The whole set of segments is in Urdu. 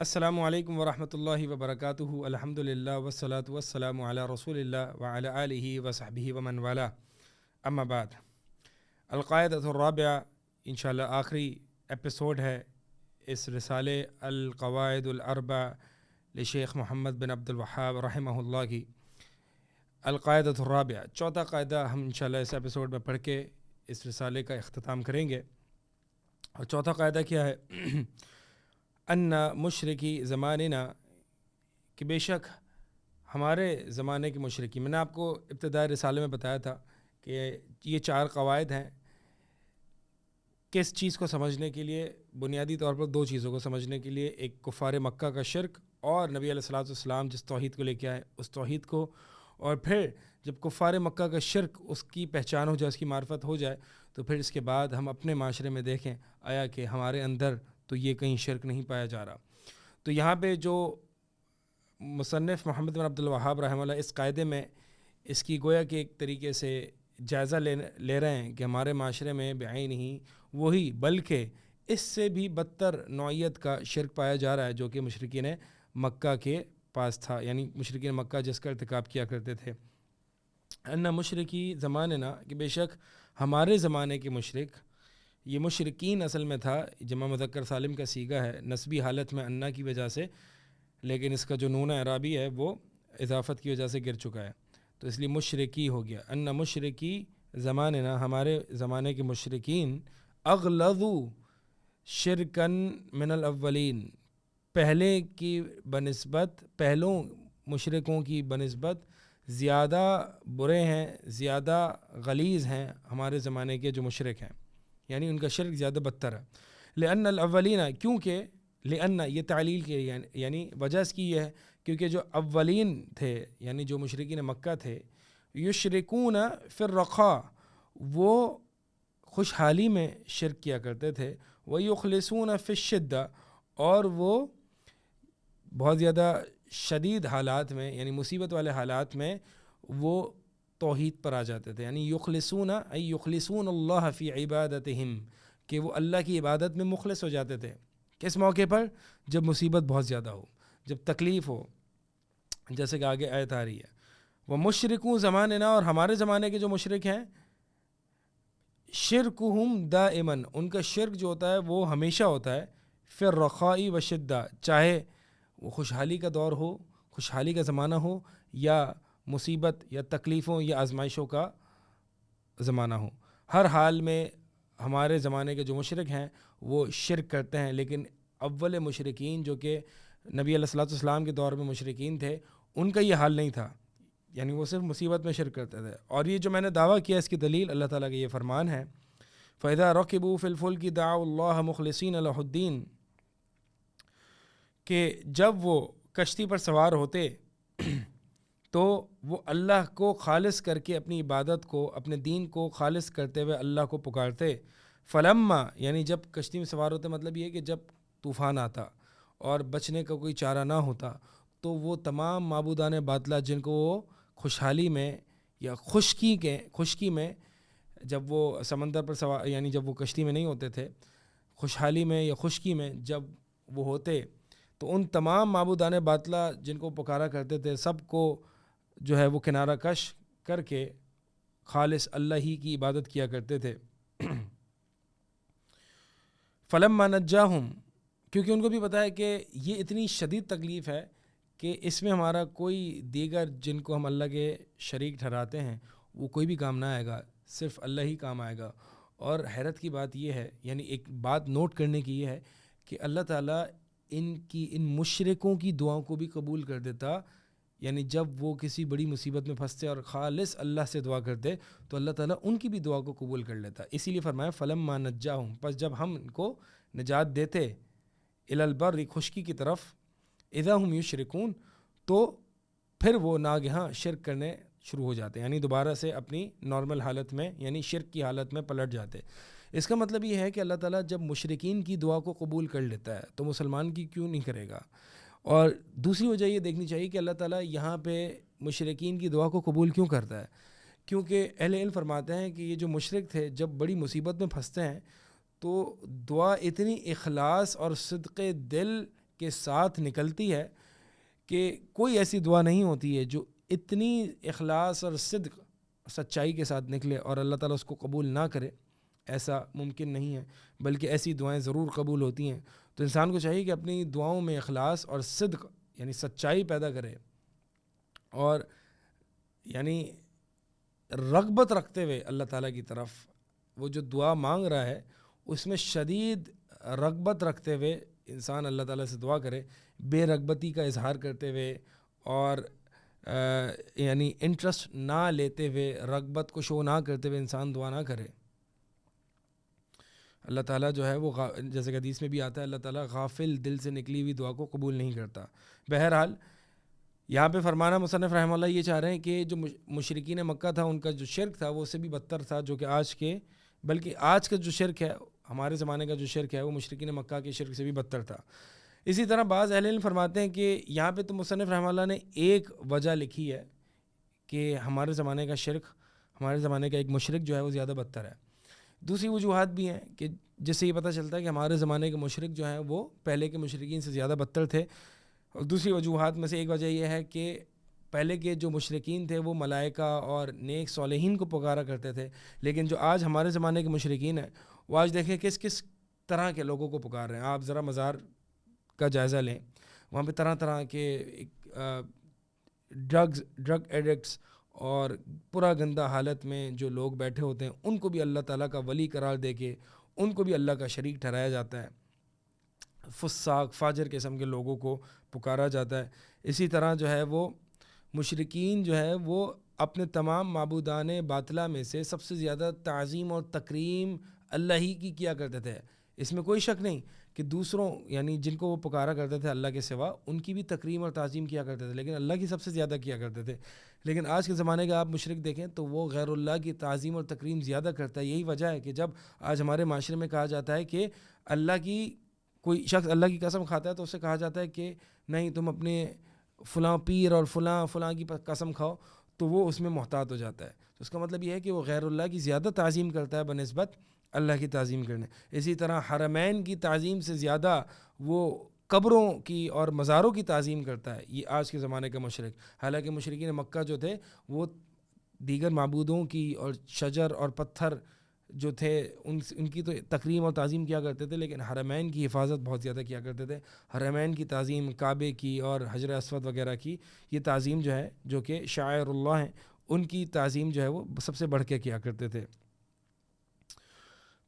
السلام علیکم ورحمۃ اللہ وبرکاتہ الحمد للہ والصلاة والسلام علی رسول اللہ وعلی آلہ وصحبہ ومن والا اما بعد القاعدۃ الرابعہ انشاءاللہ آخری ایپیسوڈ ہے اس رسالے القواعد الاربع لشیخ محمد بن عبد الوہاب رحمہ اللہ کی القاعدۃ الرابعہ چوتھا قاعدہ ہم انشاءاللہ اس ایپیسوڈ میں پڑھ کے اس رسالے کا اختتام کریں گے۔ اور چوتھا قاعدہ کیا ہے؟ ان مشرکی زماننا، کہ بے شک ہمارے زمانے کے مشرکی، میں نے آپ کو ابتدائی رسالے میں بتایا تھا کہ یہ 4 قواعد ہیں کس چیز کو سمجھنے کے لیے، بنیادی طور پر 2 چیزوں کو سمجھنے کے لیے، ایک کفار مکہ کا شرک اور نبی علیہ الصلوۃ والسلام جس توحید کو لے کے آئے اس توحید کو، اور پھر جب کفار مکہ کا شرک اس کی پہچان ہو جائے، اس کی معرفت ہو جائے، تو پھر اس کے بعد ہم اپنے معاشرے میں دیکھیں آیا کہ ہمارے اندر تو یہ کہیں شرک نہیں پایا جا رہا۔ تو یہاں پہ جو مصنف محمد بن عبد الوہاب رحمہ اللہ اس قاعدے میں اس کی گویا کہ ایک طریقے سے جائزہ لے رہے ہیں کہ ہمارے معاشرے میں بعین ہی وہی بلکہ اس سے بھی بدتر نوعیت کا شرک پایا جا رہا ہے جو کہ مشرکین مکہ کے پاس تھا، یعنی مشرکین مکہ جس کا ارتکاب کیا کرتے تھے۔ ان مشرکی زماننا، کہ بے شک ہمارے زمانے کے مشرک، یہ مشرکین اصل میں تھا، جمع مذکر سالم کا صیغہ ہے نسبی حالت میں انا کی وجہ سے، لیکن اس کا جو نون اعرابی ہے وہ اضافت کی وجہ سے گر چکا ہے، تو اس لیے مشرکی ہو گیا۔ ان مشرکی زماننا، ہمارے زمانے کے مشرکین، اغلظ شرکن من الاولین، پہلے کی بنسبت، پہلوں مشرکوں کی بنسبت زیادہ برے ہیں، زیادہ غلیظ ہیں ہمارے زمانے کے جو مشرک ہیں، یعنی ان کا شرک زیادہ بدتر ہے۔ لأن الاولین، کیونکہ لأن یہ تعلیل کے یعنی وجہ اس کی یہ ہے کیونکہ جو اولین تھے یعنی جو مشرکین مکہ تھے، یشرکون فی الرخاء، وہ خوشحالی میں شرک کیا کرتے تھے، ویخلصون فی الشدہ، اور وہ بہت زیادہ شدید حالات میں یعنی مصیبت والے حالات میں وہ توحید پر آ جاتے تھے، یعنی یخلصون ای یخلصون اللہ فی عبادتہم، کہ وہ اللہ کی عبادت میں مخلص ہو جاتے تھے۔ کس موقع پر؟ جب مصیبت بہت زیادہ ہو، جب تکلیف ہو، جیسے کہ آگے آیت آ رہی ہے۔ وہ مشرکوں زماننا، اور ہمارے زمانے کے جو مشرک ہیں، شرکہم دائماً، ان کا شرک جو ہوتا ہے وہ ہمیشہ ہوتا ہے، فی الرخاء و شدہ، چاہے وہ خوشحالی کا دور ہو، خوشحالی کا زمانہ ہو، یا مصیبت یا تکلیفوں یا آزمائشوں کا زمانہ ہو، ہر حال میں ہمارے زمانے کے جو مشرک ہیں وہ شرک کرتے ہیں۔ لیکن اول مشرکین جو کہ نبی علیہ الصلوۃ والسلام کے دور میں مشرکین تھے، ان کا یہ حال نہیں تھا، یعنی وہ صرف مصیبت میں شرک کرتے تھے۔ اور یہ جو میں نے دعویٰ کیا اس کی دلیل اللہ تعالیٰ کا یہ فرمان ہے، فَإِذَا رَكِبُوا فِي الْفُلْكِ دَعَوُا اللَّهَ مُخْلِصِينَ لَهُ الدِّينَ، کہ جب وہ کشتی پر سوار ہوتے تو وہ اللہ کو خالص کر کے اپنی عبادت کو، اپنے دین کو خالص کرتے ہوئے اللہ کو پکارتے۔ فلما، یعنی جب کشتی میں سوار ہوتے، مطلب یہ کہ جب طوفان آتا اور بچنے کا کوئی چارہ نہ ہوتا، تو وہ تمام معبودان باطلہ جن کو وہ خوشحالی میں یا خشکی میں، جب وہ سمندر پر سوار، یعنی جب وہ کشتی میں نہیں ہوتے تھے، خوشحالی میں یا خشکی میں جب وہ ہوتے، تو ان تمام معبودان باطلہ جن کو پکارا کرتے تھے سب کو جو ہے وہ کنارہ کش کر کے خالص اللہ ہی کی عبادت کیا کرتے تھے۔ فلما نجاہم، کیونکہ ان کو بھی پتہ ہے کہ یہ اتنی شدید تکلیف ہے کہ اس میں ہمارا کوئی دیگر جن کو ہم اللہ کے شریک ٹھہراتے ہیں وہ کوئی بھی کام نہ آئے گا، صرف اللہ ہی کام آئے گا۔ اور حیرت کی بات یہ ہے، یعنی ایک بات نوٹ کرنے کی یہ ہے کہ اللہ تعالیٰ ان مشرکوں کی دعاؤں کو بھی قبول کر دیتا، یعنی جب وہ کسی بڑی مصیبت میں پھنستے اور خالص اللہ سے دعا کرتے تو اللہ تعالیٰ ان کی بھی دعا کو قبول کر لیتا۔ اسی لیے فرمایا فلما نجاہم، پس جب ہم ان کو نجات دیتے، الی البر، خشکی کی طرف، اذا ہم یشرکون، تو پھر وہ ناگہاں شرک کرنے شروع ہو جاتے، یعنی دوبارہ سے اپنی نارمل حالت میں یعنی شرک کی حالت میں پلٹ جاتے۔ اس کا مطلب یہ ہے کہ اللہ تعالیٰ جب مشرکین کی دعا کو قبول کر لیتا ہے تو مسلمان کی کیوں نہیں کرے گا؟ اور دوسری وجہ یہ دیکھنی چاہیے کہ اللہ تعالیٰ یہاں پہ مشرکین کی دعا کو قبول کیوں کرتا ہے، کیونکہ اہل علم فرماتے ہیں کہ یہ جو مشرک تھے جب بڑی مصیبت میں پھنستے ہیں تو دعا اتنی اخلاص اور صدق دل کے ساتھ نکلتی ہے کہ کوئی ایسی دعا نہیں ہوتی ہے جو اتنی اخلاص اور صدق سچائی کے ساتھ نکلے اور اللہ تعالیٰ اس کو قبول نہ کرے. ایسا ممکن نہیں ہے، بلکہ ایسی دعائیں ضرور قبول ہوتی ہیں. تو انسان کو چاہیے کہ اپنی دعاؤں میں اخلاص اور صدق یعنی سچائی پیدا کرے، اور یعنی رغبت رکھتے ہوئے اللہ تعالیٰ کی طرف وہ جو دعا مانگ رہا ہے اس میں شدید رغبت رکھتے ہوئے انسان اللہ تعالیٰ سے دعا کرے، بے رغبتی کا اظہار کرتے ہوئے اور یعنی انٹرسٹ نہ لیتے ہوئے، رغبت کو شو نہ کرتے ہوئے انسان دعا نہ کرے. اللہ تعالیٰ جو ہے وہ جیسے کہ حدیث میں بھی آتا ہے، اللہ تعالیٰ غافل دل سے نکلی ہوئی دعا کو قبول نہیں کرتا. بہرحال یہاں پہ فرمانا مصنف رحمہ اللہ یہ چاہ رہے ہیں کہ جو مشرکین مکہ تھا ان کا جو شرک تھا وہ اس سے بھی بدتر تھا، جو کہ بلکہ آج کا جو شرک ہے، ہمارے زمانے کا جو شرک ہے وہ مشرکین مکہ کے شرک سے بھی بدتر تھا. اسی طرح بعض اہل علم فرماتے ہیں کہ یہاں پہ تو مصنف رحمہ اللہ نے ایک وجہ لکھی ہے کہ ہمارے زمانے کا شرک، ہمارے زمانے کا ایک مشرک جو ہے وہ زیادہ بدتر ہے. دوسری وجوہات بھی ہیں کہ جس سے یہ پتہ چلتا ہے کہ ہمارے زمانے کے مشرک جو ہیں وہ پہلے کے مشرکین سے زیادہ بدتر تھے. اور دوسری وجوہات میں سے ایک وجہ یہ ہے کہ پہلے کے جو مشرکین تھے وہ ملائکہ اور نیک صالحین کو پکارا کرتے تھے، لیکن جو آج ہمارے زمانے کے مشرکین ہیں وہ آج دیکھیں کس طرح کے لوگوں کو پکار رہے ہیں. آپ ذرا مزار کا جائزہ لیں، وہاں پہ طرح طرح کے ڈرگ ایڈکٹس اور پورا گندہ حالت میں جو لوگ بیٹھے ہوتے ہیں ان کو بھی اللہ تعالیٰ کا ولی قرار دے کے ان کو بھی اللہ کا شریک ٹھہرایا جاتا ہے. فساق فاجر قسم کے لوگوں کو پکارا جاتا ہے. اسی طرح جو ہے وہ مشرکین جو ہے وہ اپنے تمام معبودان باطلہ میں سے سب سے زیادہ تعظیم اور تکریم اللہ ہی کی کیا کرتے تھے. اس میں کوئی شک نہیں کہ دوسروں یعنی جن کو وہ پکارا کرتے تھے اللہ کے سوا ان کی بھی تکریم اور تعظیم کیا کرتے تھے، لیکن اللہ کی سب سے زیادہ کیا کرتے تھے. لیکن آج کے زمانے کا آپ مشرک دیکھیں تو وہ غیر اللہ کی تعظیم اور تکریم زیادہ کرتا ہے. یہی وجہ ہے کہ جب آج ہمارے معاشرے میں کہا جاتا ہے کہ اللہ کی کوئی شخص اللہ کی قسم کھاتا ہے تو اسے کہا جاتا ہے کہ نہیں تم اپنے فلاں پیر اور فلاں کی قسم کھاؤ، تو وہ اس میں محتاط ہو جاتا ہے. تو اس کا مطلب یہ ہے کہ وہ غیر اللہ کی زیادہ تعظیم کرتا ہے بنسبت اللہ کی تعظیم کرنے. اسی طرح حرمین کی تعظیم سے زیادہ وہ قبروں کی اور مزاروں کی تعظیم کرتا ہے یہ آج کے زمانے کا مشرک. حالانکہ مشرکین مکہ جو تھے وہ دیگر معبودوں کی اور شجر اور پتھر جو تھے ان کی تو تکریم اور تعظیم کیا کرتے تھے، لیکن حرمین کی حفاظت بہت زیادہ کیا کرتے تھے. حرمین کی تعظیم، کعبے کی اور حجر اسود وغیرہ کی یہ تعظیم جو ہے جو کہ شاعر اللہ ہیں ان کی تعظیم جو ہے وہ سب سے بڑھ کے کیا کرتے تھے.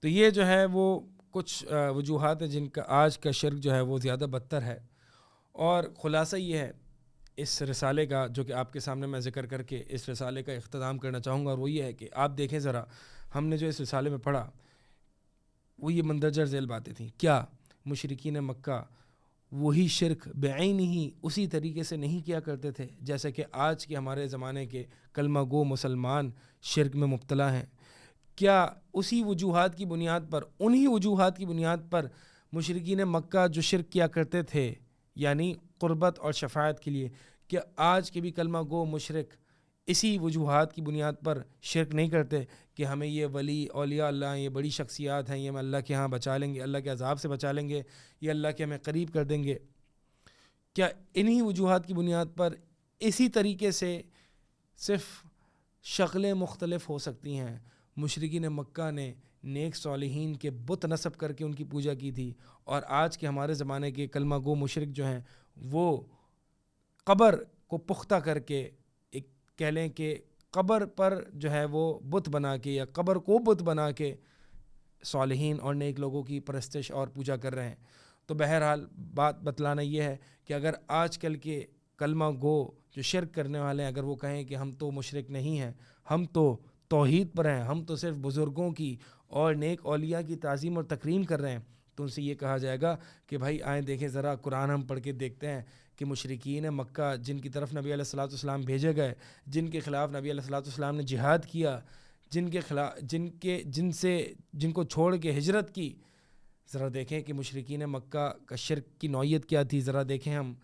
تو یہ جو ہے وہ کچھ وجوہات ہیں جن کا آج کا شرک جو ہے وہ زیادہ بدتر ہے. اور خلاصہ یہ ہے اس رسالے کا جو کہ آپ کے سامنے میں ذکر کر کے اس رسالے کا اختتام کرنا چاہوں گا، اور وہ یہ ہے کہ آپ دیکھیں ذرا ہم نے جو اس رسالے میں پڑھا وہ یہ مندرجہ ذیل باتیں تھیں. کیا مشرکین مکہ وہی شرک بعین ہی اسی طریقے سے نہیں کیا کرتے تھے جیسے کہ آج کے ہمارے زمانے کے کلمہ گو مسلمان شرک میں مبتلا ہیں؟ کیا اسی وجوہات کی بنیاد پر، انہی وجوہات کی بنیاد پر مشرکین مکہ جو شرک کیا کرتے تھے یعنی قربت اور شفاعت کے لیے، کیا آج کے بھی کلمہ گو مشرک اسی وجوہات کی بنیاد پر شرک نہیں کرتے کہ ہمیں یہ ولی اولیاء اللہ ہیں، یہ بڑی شخصیات ہیں، یہ ہمیں اللہ کے ہاں بچا لیں گے، اللہ کے عذاب سے بچا لیں گے، یہ اللہ کے ہمیں قریب کر دیں گے؟ کیا انہی وجوہات کی بنیاد پر اسی طریقے سے صرف شکلیں مختلف ہو سکتی ہیں؟ مشرکین مکہ نے نیک صالحین کے بت نصب کر کے ان کی پوجا کی تھی، اور آج کے ہمارے زمانے کے کلمہ گو مشرک جو ہیں وہ قبر کو پختہ کر کے ایک کہہ لیں کہ قبر پر جو ہے وہ بت بنا کے یا قبر کو بت بنا کے صالحین اور نیک لوگوں کی پرستش اور پوجا کر رہے ہیں. تو بہرحال بات بتلانا یہ ہے کہ اگر آج کل کے کلمہ گو جو شرک کرنے والے ہیں اگر وہ کہیں کہ ہم تو مشرک نہیں ہیں، ہم تو توحید پر ہیں، ہم تو صرف بزرگوں کی اور نیک اولیاء کی تعظیم اور تکریم کر رہے ہیں، تو ان سے یہ کہا جائے گا کہ بھائی آئیں دیکھیں ذرا قرآن ہم پڑھ کے دیکھتے ہیں کہ مشرکین مکہ جن کی طرف نبی علیہ الصلوۃ والسلام بھیجے گئے، جن کے خلاف نبی علیہ الصلوۃ والسلام نے جہاد کیا، جن کو چھوڑ کے ہجرت کی، ذرا دیکھیں کہ مشرکین مکہ کا شرک کی نوعیت کیا تھی، ذرا دیکھیں ہم،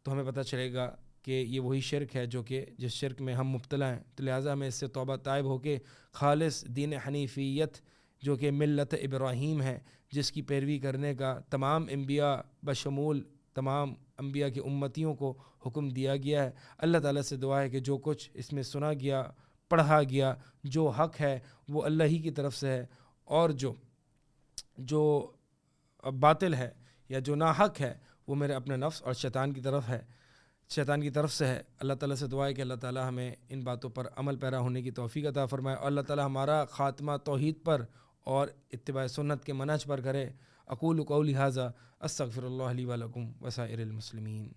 تو ہمیں پتہ چلے گا کہ یہ وہی شرک ہے جو کہ جس شرک میں ہم مبتلا ہیں. تو لہٰذا ہمیں اس سے توبہ طائب ہو کے خالص دین حنیفیت جو کہ ملت ابراہیم ہے، جس کی پیروی کرنے کا تمام انبیاء بشمول تمام انبیاء کی امتیوں کو حکم دیا گیا ہے۔ اللہ تعالیٰ سے دعا ہے کہ جو کچھ اس میں سنا گیا، پڑھا گیا، جو حق ہے وہ اللہ ہی کی طرف سے ہے، اور جو باطل ہے یا جو ناحق ہے وہ میرے اپنے نفس اور شیطان کی طرف سے ہے۔ اللہ تعالیٰ سے دعا ہے کہ اللہ تعالیٰ ہمیں ان باتوں پر عمل پیرا ہونے کی توفیق عطا فرمائے، اور اللہ تعالیٰ ہمارا خاتمہ توحید پر اور اتباع سنت کے منہج پر کرے۔ اقول قولی ھذا استغفر اللہ لی ولکم وسائر المسلمین۔